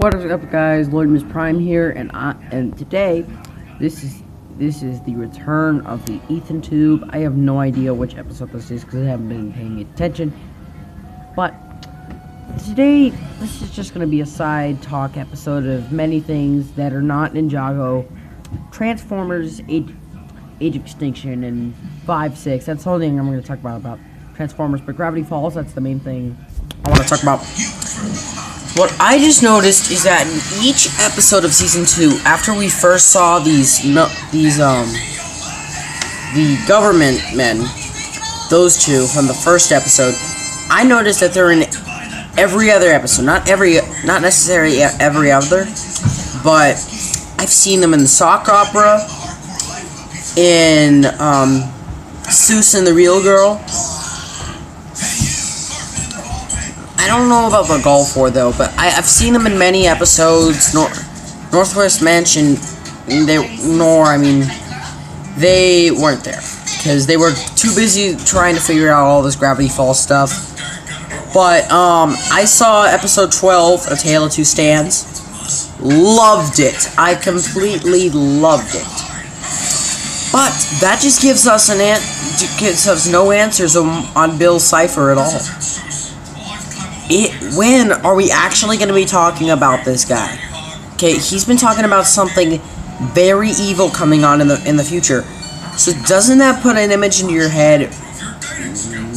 What is up, guys? Lloydmus Prime here, and today, this is the return of the Ethan Tube. I have no idea which episode this is because I haven't been paying attention. But today, this is just going to be a side talk episode of many things that are not Ninjago. Transformers, Age of Extinction, and 5-6. That's the whole thing I'm going to talk about Transformers. But Gravity Falls, that's the main thing I want to talk about. What I just noticed is that in each episode of Season 2, after we first saw the government men, those two from the first episode, I noticed that they're in every other episode. Not necessarily every other, but I've seen them in the sock opera, in Seuss and the Real Girl. I don't know about the Gulf War though, but I've seen them in many episodes. Northwest Mansion, they weren't there because they were too busy trying to figure out all this Gravity Falls stuff. But I saw episode 12, A Tale of Two Stands. Loved it. I completely loved it. But that just gives us no answers on Bill Cipher at all. When are we actually going to be talking about this guy? Okay, he's been talking about something very evil coming on in the future. So doesn't that put an image into your head?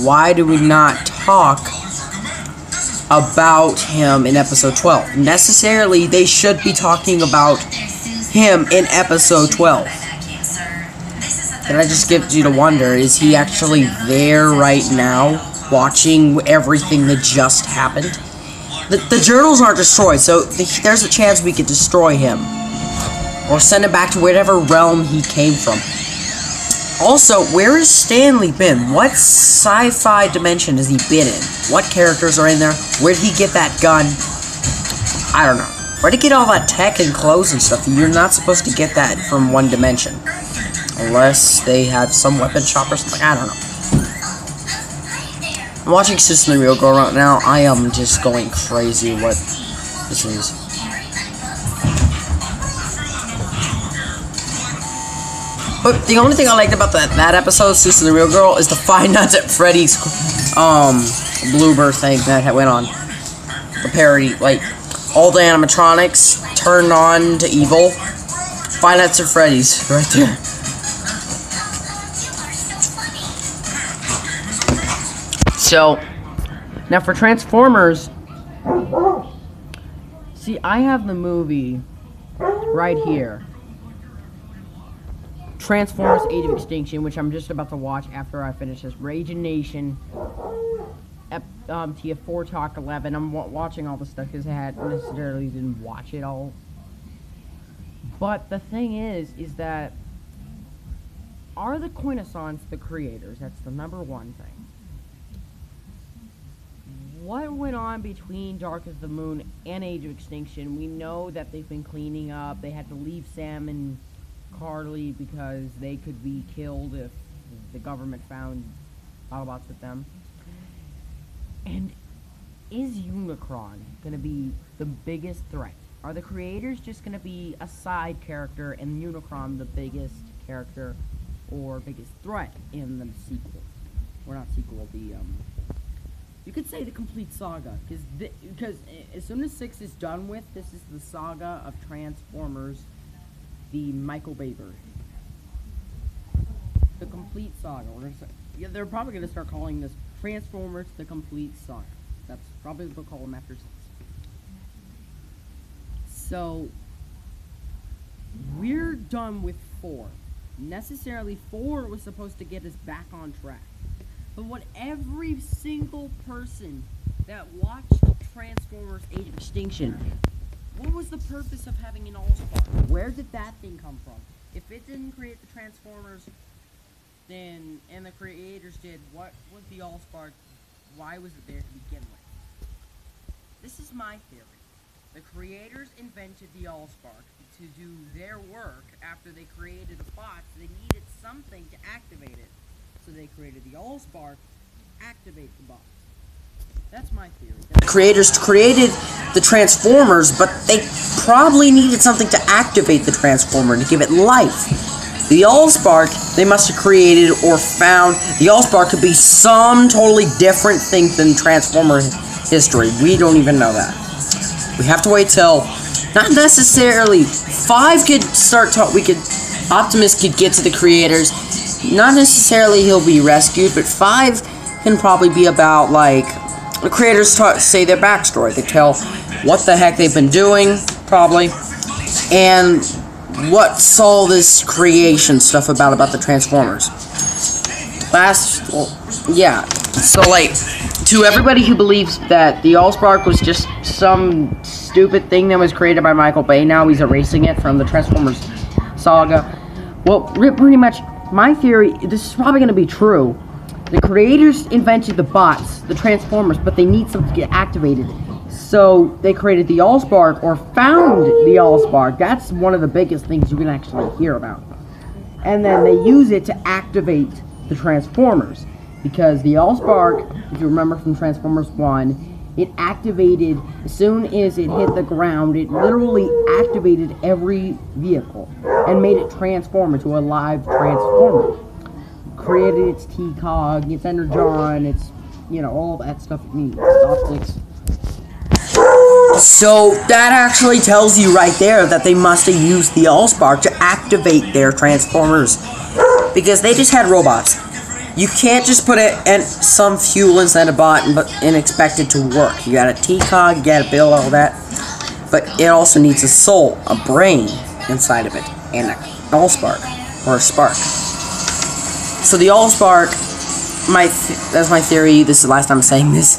Why do we not talk about him in episode 12? Necessarily, they should be talking about him in episode 12. And I just get you to wonder, is he actually there right now? Watching everything that just happened. The journals aren't destroyed, so there's a chance we could destroy him. Or send him back to whatever realm he came from. Also, where has Stanley been? What sci-fi dimension has he been in? What characters are in there? Where did he get that gun? I don't know. Where did he get all that tech and clothes and stuff? You're not supposed to get that from one dimension. Unless they have some weapon shop or something. I don't know. I'm watching Seuss and the Real Girl right now. I am just going crazy what this is. But the only thing I liked about that episode, Seuss and the Real Girl, is the Five Nights at Freddy's blooper thing that went on. The parody, like, all the animatronics turned on to evil. Five Nights at Freddy's, right there. So, now for Transformers, see, I have the movie right here. Transformers Age of Extinction, which I'm just about to watch after I finish this. Raging Nation, TF4 Talk 11. I'm watching all the stuff because I necessarily didn't watch it all. But the thing is that, are the Quintessons the creators? That's the number one thing. What went on between Dark as the Moon and Age of Extinction? We know that they've been cleaning up. They had to leave Sam and Carly because they could be killed if the government found Autobots with them. And is Unicron going to be the biggest threat? Are the creators just going to be a side character and Unicron the biggest character or biggest threat in the sequel? Or not sequel, you could say the complete saga, because as soon as 6 is done with, this is the saga of Transformers, the Michael Bay version. The complete saga. They're probably going to start calling this Transformers the Complete Saga. That's probably what they'll call them after 6. So, we're done with 4. Necessarily, 4 was supposed to get us back on track. But what every single person that watched Transformers Age of Extinction, what was the purpose of having an All-Spark? Where did that thing come from? If it didn't create the Transformers, then, and the creators did, what was the All-Spark? Why was it there to begin with? This is my theory. The creators invented the All-Spark to do their work after they created a box. They needed something to activate it. So they created the Allspark to activate the box. That's my theory. The creators created the Transformers, but they probably needed something to activate the Transformer, to give it life. The Allspark, they must have created or found. The Allspark could be some totally different thing than Transformer history. We don't even know that. We have to wait till, not necessarily, 5 could start Optimus could get to the creators. Not necessarily he'll be rescued, but 5 can probably be about, like, the creators say their backstory. They tell what the heck they've been doing, probably, and what's all this creation stuff about the Transformers. Yeah, so, like, to everybody who believes that the Allspark was just some stupid thing that was created by Michael Bay, now he's erasing it from the Transformers saga. Well, pretty much, my theory, this is probably going to be true. The creators invented the bots, the Transformers, but they need something to get activated. So, they created the Allspark, or found the Allspark. That's one of the biggest things you can actually hear about. And then they use it to activate the Transformers. Because the Allspark, if you remember from Transformers 1, it activated, as soon as it hit the ground, it literally activated every vehicle and made it transform into a live Transformer. Created its T-Cog, its Energon, its, you know, all that stuff it needs, optics. So, that actually tells you right there that they must have used the Allspark to activate their Transformers. Because they just had robots. You can't just put it in some fuel inside a bot and expect it to work. You got a T-Cog, you gotta build all that. But it also needs a soul, a brain inside of it, and an Allspark, or a spark. So the Allspark, that's my theory, this is the last time I'm saying this.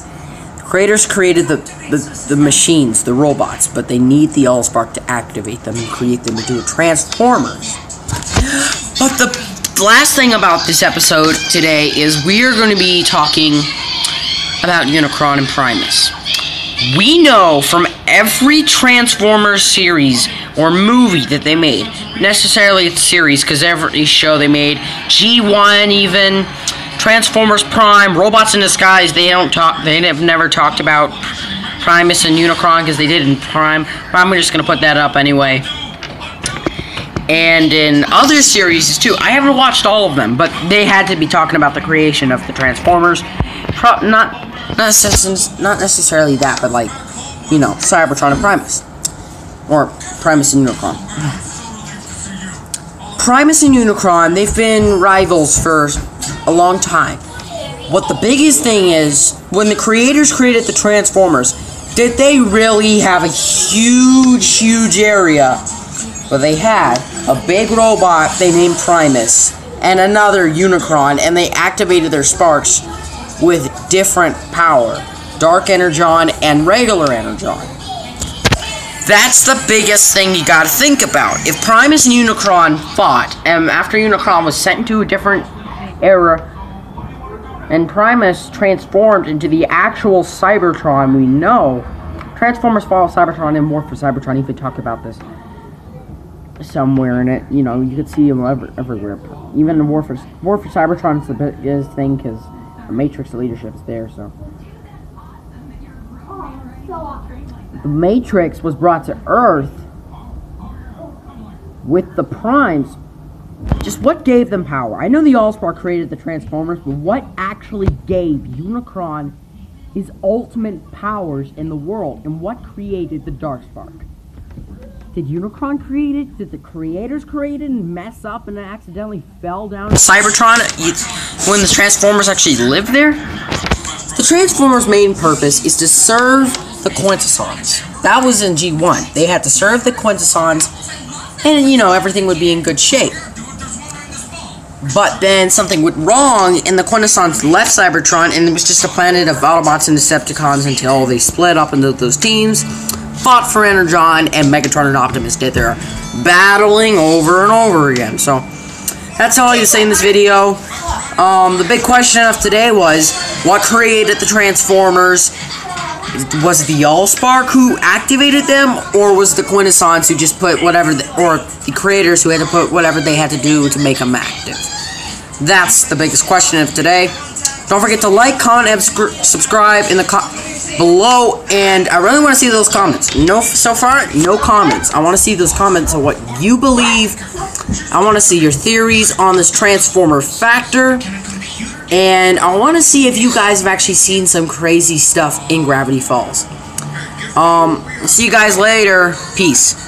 The creators created the machines, the robots, but they need the Allspark to activate them and create them into Transformers. But the last thing about this episode today is we are going to be talking about Unicron and Primus. We know from every Transformers series or movie that they made, necessarily it's series because every show they made, G1 even, Transformers Prime, Robots in Disguise, they have never talked about Primus and Unicron because they did in Prime, but I'm just going to put that up anyway. And in other series too, I haven't watched all of them, but they had to be talking about the creation of the Transformers. Not necessarily that, but like, you know, Cybertron and Primus. Or Primus and Unicron. Primus and Unicron, they've been rivals for a long time. What the biggest thing is, when the creators created the Transformers, did they really have a huge area where they had a big robot they named Primus and another Unicron, and they activated their sparks with different power, Dark Energon and regular Energon. That's the biggest thing you gotta think about. If Primus and Unicron fought, and after Unicron was sent into a different era, and Primus transformed into the actual Cybertron we know, Transformers follow Cybertron and War for Cybertron even talk about this somewhere in it. You know, you could see them everywhere. Even in War for Cybertron is the biggest thing because the Matrix leadership is there, so. The Matrix was brought to Earth with the Primes. Just what gave them power? I know the Allspark created the Transformers, but what actually gave Unicron his ultimate powers in the world? And what created the Darkspark? Did Unicron create it? Did the creators create it and mess up and accidentally fell down? Cybertron, when the Transformers actually lived there? The Transformers' main purpose is to serve the Quintessons. That was in G1. They had to serve the Quintessons, and, you know, everything would be in good shape. But then something went wrong, and the Quintessons left Cybertron, and it was just a planet of Autobots and Decepticons until they split up into those teams, fought for Energon, and Megatron and Optimus did their battling over and over again. So, that's all I have to say in this video. The big question of today was, what created the Transformers? Was it the Allspark who activated them, or was the Quintessons who just put whatever, or the creators who had to put whatever they had to do to make them active? That's the biggest question of today. Don't forget to like, comment, and subscribe in the below. And I really want to see those comments. So far, no comments. I want to see those comments on what you believe. I want to see your theories on this Transformer factor. And I want to see if you guys have actually seen some crazy stuff in Gravity Falls. See you guys later. Peace.